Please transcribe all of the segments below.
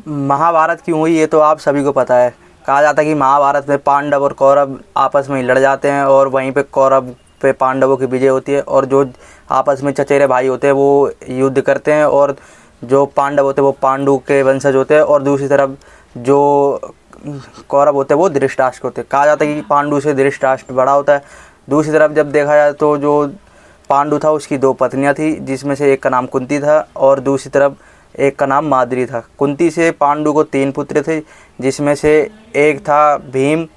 महाभारत क्यों हुई ये तो आप सभी को पता है। कहा जाता है कि महाभारत में पांडव और कौरव आपस में ही लड़ जाते हैं और वहीं पे कौरव पे पांडवों की विजय होती है, और जो आपस में चचेरे भाई होते हैं वो युद्ध करते हैं, और जो पांडव होते हैं वो पांडु के वंशज होते हैं, और दूसरी तरफ जो कौरव होते हैं वो धृतराष्ट्र होते हैं। कहा जाता है कि पांडु से धृतराष्ट्र बड़ा होता है। दूसरी तरफ जब देखा जाए तो जो पांडु था उसकी 2 पत्नियां थी, जिसमें से एक का नाम कुंती था और दूसरी तरफ एक का नाम माद्री था। कुंती से पांडु को 3 पुत्र थे, जिसमें से एक था भीम,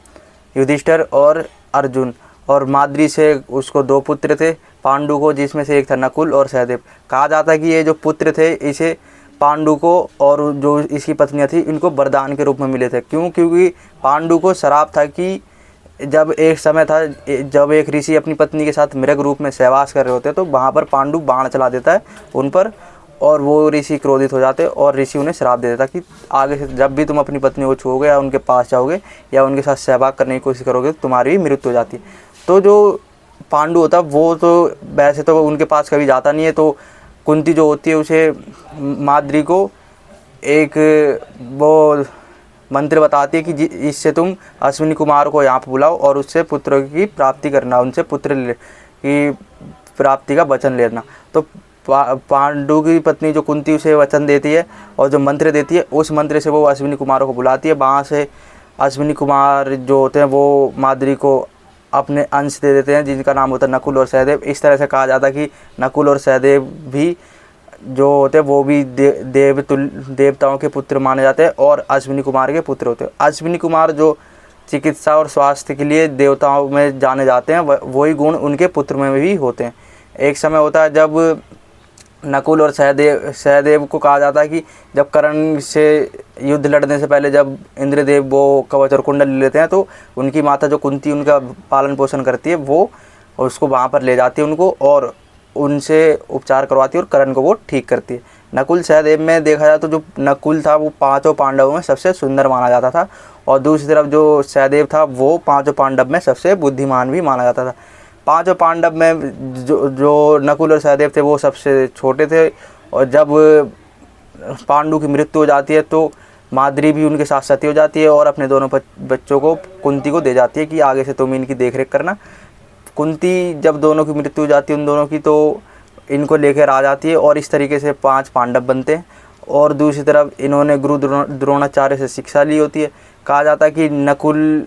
युधिष्ठिर और अर्जुन, और माद्री से उसको 2 पुत्र थे पांडु को, जिसमें से एक था नकुल और सहदेव। कहा जाता है कि ये जो पुत्र थे इसे पांडु को और जो इसकी पत्नियां थी इनको वरदान के रूप में मिले थे। क्यों? क्योंकि पांडु को श्राप था कि जब एक समय था जब एक ऋषि अपनी पत्नी के साथ मृग रूप में सहवास कर रहे होते तो वहाँ पर पांडु बाण चला देता है उन पर, और वो ऋषि क्रोधित हो जाते और ऋषि उन्हें श्राप दे देता कि आगे से जब भी तुम अपनी पत्नी को छूओगे या उनके पास जाओगे या उनके साथ सहवाग करने की कोशिश करोगे तो तुम्हारी भी मृत्यु हो जाती है। तो जो पांडु होता वो तो वैसे तो उनके पास कभी जाता नहीं है, तो कुंती जो होती है उसे माद्री को एक वो मंत्र बताती है कि इससे तुम अश्विनी कुमार को यहाँ पर बुलाओ और उससे पुत्र की प्राप्ति करना, उनसे पुत्र की प्राप्ति का वचन लेना। तो पांडु की पत्नी जो कुंती उसे वचन देती है और जो मंत्र देती है उस मंत्र से वो अश्विनी कुमारों को बुलाती है। वहाँ से अश्विनी कुमार जो होते हैं वो माद्री को अपने अंश दे देते हैं, जिनका नाम होता है नकुल और सहदेव। इस तरह से कहा जाता है कि नकुल और सहदेव भी जो होते हैं वो भी देवताओं के पुत्र माने जाते हैं और अश्विनी कुमार के पुत्र होते हैं। अश्विनी कुमार जो चिकित्सा और स्वास्थ्य के लिए देवताओं में जाने जाते हैं, वही गुण उनके पुत्र में भी होते हैं। एक समय होता है जब नकुल और सहदेव को कहा जाता है कि जब कर्ण से युद्ध लड़ने से पहले जब इंद्रदेव वो कवच और कुंडल ले लेते हैं तो उनकी माता जो कुंती उनका पालन पोषण करती है वो उसको वहाँ पर ले जाती है उनको और उनसे उपचार करवाती है और कर्ण को वो ठीक करती है। नकुल सहदेव में देखा जाए तो जो नकुल था वो 5 पांडवों में सबसे सुंदर माना जाता था, और दूसरी तरफ जो सहदेव था वो 5 पांडव में सबसे बुद्धिमान भी माना जाता था। 5 पांडव में जो नकुल और सहदेव थे वो सबसे छोटे थे, और जब पांडु की मृत्यु हो जाती है तो माद्री भी उनके साथ सती हो जाती है और अपने दोनों बच्चों को कुंती को दे जाती है कि आगे से तुम इनकी देखरेख करना। कुंती जब दोनों की मृत्यु हो जाती है उन दोनों की, तो इनको लेकर आ जाती है और इस तरीके से 5 पांडव बनते हैं। और दूसरी तरफ इन्होंने गुरु द्रोणाचार्य से शिक्षा ली होती है। कहा जाता है कि नकुल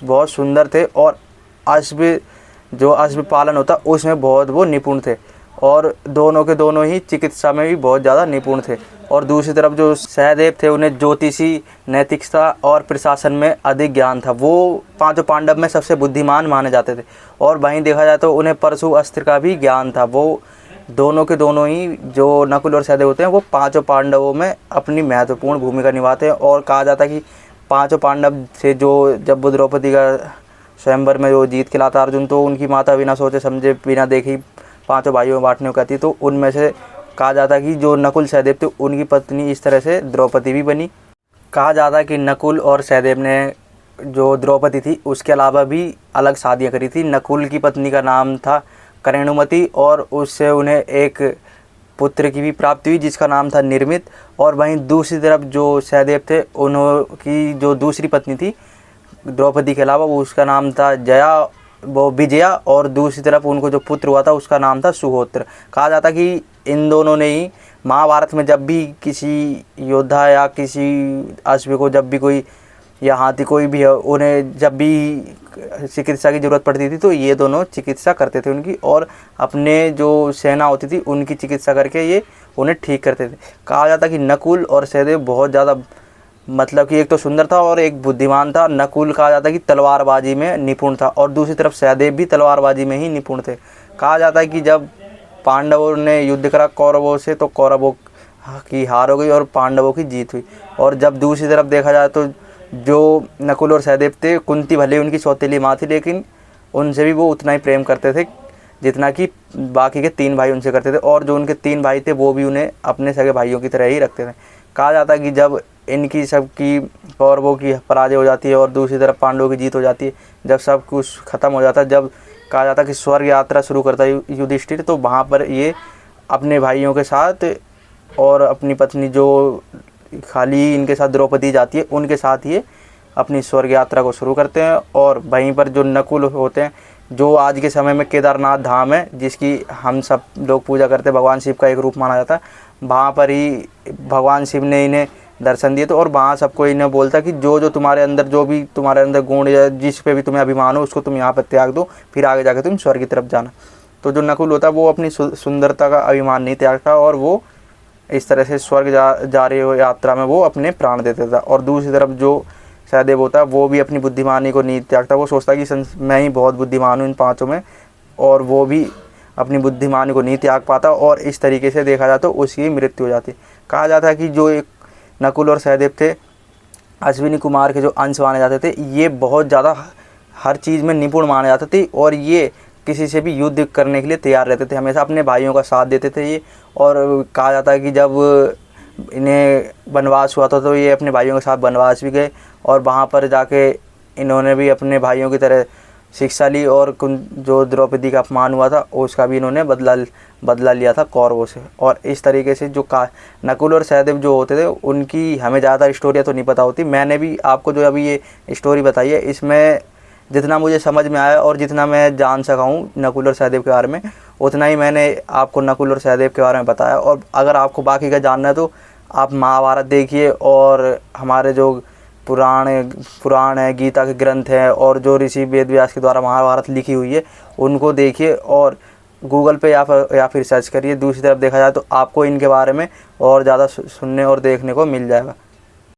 बहुत सुंदर थे और अश्व पालन होता उसमें बहुत वो निपुण थे, और दोनों के दोनों ही चिकित्सा में भी बहुत ज़्यादा निपुण थे। और दूसरी तरफ जो सहदेव थे उन्हें ज्योतिषी, नैतिकता और प्रशासन में अधिक ज्ञान था। वो 5 पांडव में सबसे बुद्धिमान माने जाते थे। और वहीं देखा जाए तो उन्हें परशु अस्त्र का भी ज्ञान था। वो दोनों के दोनों ही जो नकुल और सहदेव होते हैं वो 5 पांडवों में अपनी महत्वपूर्ण भूमिका निभाते हैं। और कहा जाता है कि 5 पांडव से जो जब द्रौपदी का स्वयंवर में जो जीत खिलाता अर्जुन, तो उनकी माता बिना सोचे समझे बिना देखे 5 भाइयों में बांटने को कहती। तो उनमें से कहा जाता है कि जो नकुल सहदेव थे उनकी पत्नी इस तरह से द्रौपदी भी बनी। कहा जाता है कि नकुल और सहदेव ने जो द्रौपदी थी उसके अलावा भी अलग शादियाँ करी थी। नकुल की पत्नी का नाम था करेणुमति और उससे उन्हें एक पुत्र की भी प्राप्ति हुई जिसका नाम था निर्मित। और वहीं दूसरी तरफ जो सहदेव थे उनकी जो दूसरी पत्नी थी द्रौपदी के अलावा वो उसका नाम था वो विजया, और दूसरी तरफ उनको जो पुत्र हुआ था उसका नाम था सुहोत्र। कहा जाता कि इन दोनों ने ही महाभारत में जब भी किसी योद्धा या किसी अश्व को जब भी कोई या हाथी कोई भी है उन्हें जब भी चिकित्सा की ज़रूरत पड़ती थी तो ये दोनों चिकित्सा करते थे उनकी, और अपने जो सेना होती थी उनकी चिकित्सा करके ये उन्हें ठीक करते थे। कहा जाता कि नकुल और सहदेव बहुत ज़्यादा मतलब कि एक तो सुंदर था और एक बुद्धिमान था। नकुल कहा जाता है कि तलवारबाजी में निपुण था और दूसरी तरफ सहदेव भी तलवारबाजी में ही निपुण थे। कहा जाता है कि जब पांडवों ने युद्ध करा कौरवों से तो कौरवों की हार हो गई और पांडवों की जीत हुई। और जब दूसरी तरफ देखा जाए तो जो नकुल और सहदेव थे, कुंती भले उनकी सौतेली माँ थी लेकिन उनसे भी वो उतना ही प्रेम करते थे जितना कि बाकी के 3 भाई उनसे करते थे, और जो उनके 3 भाई थे वो भी उन्हें अपने सगे भाइयों की तरह ही रखते थे। कहा जाता है कि जब इनकी सबकी कौरवों की पराजय हो जाती है और दूसरी तरफ पांडवों की जीत हो जाती है, जब सब कुछ ख़त्म हो जाता है, जब कहा जाता है कि स्वर्ग यात्रा शुरू करता है युधिष्ठिर, तो वहाँ पर ये अपने भाइयों के साथ और अपनी पत्नी जो खाली इनके साथ द्रौपदी जाती है, उनके साथ ये अपनी स्वर्ग यात्रा को शुरू करते हैं। और वहीं पर जो नकुल होते हैं, जो आज के समय में केदारनाथ धाम है जिसकी हम सब लोग पूजा करते हैं, भगवान शिव का एक रूप माना जाता है, वहाँ पर ही भगवान शिव ने इन्हें दर्शन दिए। तो और वहाँ सबको इन्हें बोलता कि जो तुम्हारे अंदर, जो भी तुम्हारे अंदर गुण या जिस पे भी तुम्हें अभिमान हो, उसको तुम यहाँ पर त्याग दो, फिर आगे जाकर तुम स्वर्ग की तरफ जाना। तो जो नकुल होता है वो अपनी सुंदरता का अभिमान नहीं त्यागता, और वो इस तरह से स्वर्ग जा रही हो यात्रा में वो अपने प्राण देता था। और दूसरी तरफ जो सहदेव होता है वो भी अपनी बुद्धिमानी को नहीं त्यागता, वो सोचता कि मैं ही बहुत बुद्धिमान हूँ इन पाँचों में, और वो भी अपनी बुद्धिमानी को नहीं त्याग पाता, और इस तरीके से देखा जाए तो उसकी मृत्यु हो जाती। कहा जाता है कि जो एक नकुल और सहदेव थे, अश्विनी कुमार के जो अंश माने जाते थे, ये बहुत ज़्यादा हर चीज़ में निपुण माने जाते थे, और ये किसी से भी युद्ध करने के लिए तैयार रहते थे, हमेशा अपने भाइयों का साथ देते थे ये। और कहा जाता है कि जब इन्हें वनवास हुआ था तो ये अपने भाइयों के साथ वनवास भी गए, और वहाँ पर जाके इन्होंने भी अपने भाइयों की तरह शिक्षा ली, और जो द्रौपदी का अपमान हुआ था उसका भी इन्होंने बदला लिया था कौरवों से। और इस तरीके से जो नकुल और सहदेव जो होते थे, उनकी हमें ज़्यादा स्टोरियाँ तो नहीं पता होती। मैंने भी आपको जो अभी ये स्टोरी बताई है, इसमें जितना मुझे समझ में आया और जितना मैं जान सका हूँ नकुल और सहदेव के बारे में, उतना ही मैंने आपको नकुल और सहदेव के बारे में बताया। और अगर आपको बाकी का जानना है तो आप महाभारत देखिए, और हमारे जो पुराण है, गीता के ग्रंथ हैं, और जो ऋषि वेद व्यास के द्वारा महाभारत लिखी हुई है उनको देखिए, और गूगल पे या फिर सर्च करिए। दूसरी तरफ देखा जाए तो आपको इनके बारे में और ज़्यादा सुनने और देखने को मिल जाएगा।